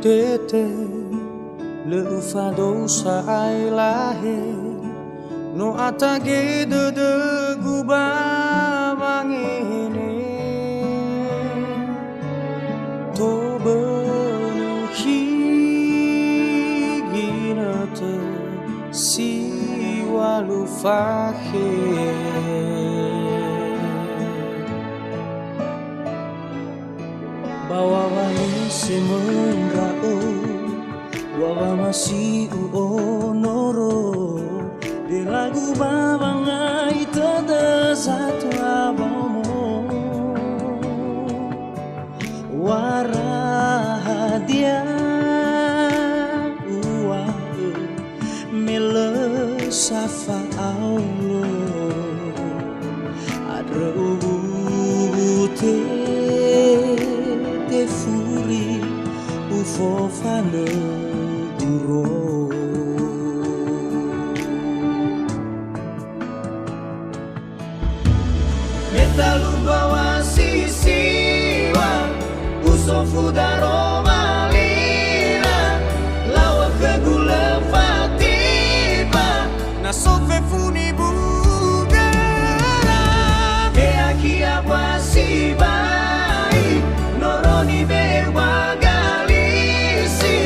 tete le ufado sai lahe no atage de guba mangene to benu higinate si walu fahe bawa wani semenggao wawa masih uonoro di lagu babangai tada satu abamu warahadia uwa mele safa aulo adre ubute te furi ufofane duro metalu bawa sisiwa usofu daro malira lawa ke gula fatiba na sofe funi bugara ke aki abasi bai noroni bewa galisi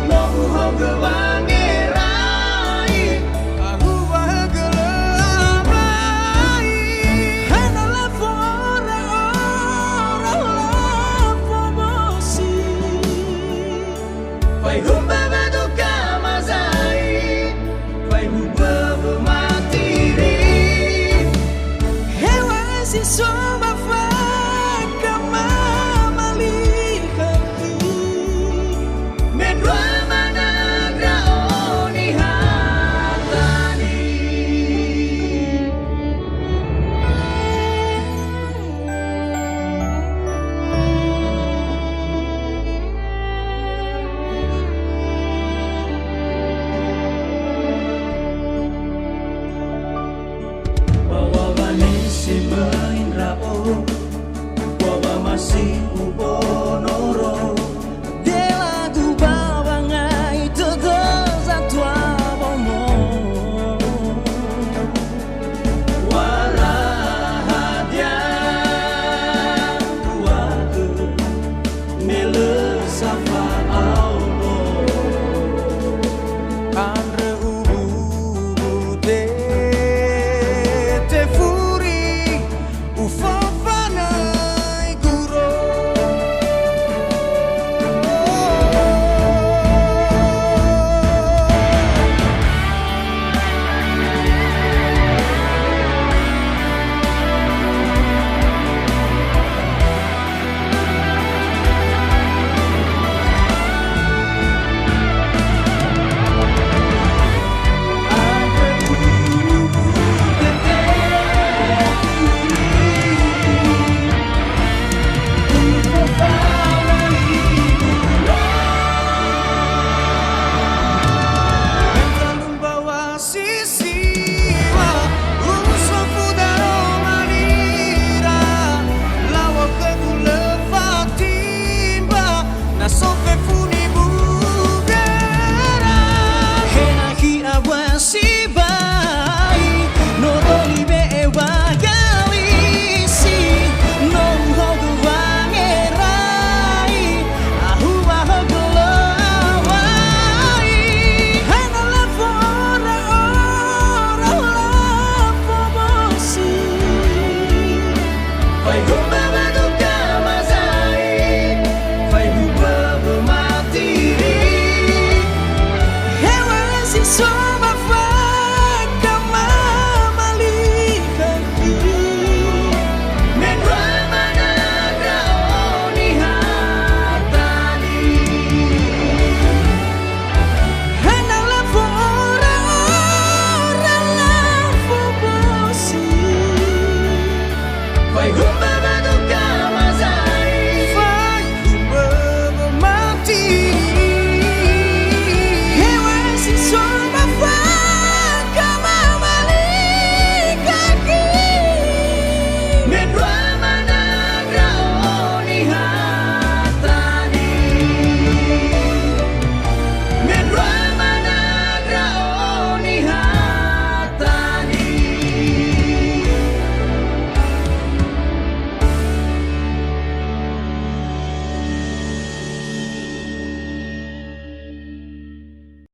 no uhoge wangerai aku bahagele abai hanala fora fomosi vai humba maduka mazai vai humba matiri hewa si soma masih ubonoro dela tu bawangai todo satu abomo warahadia tuaku mele safa aulo andre ubu te furi ufofana so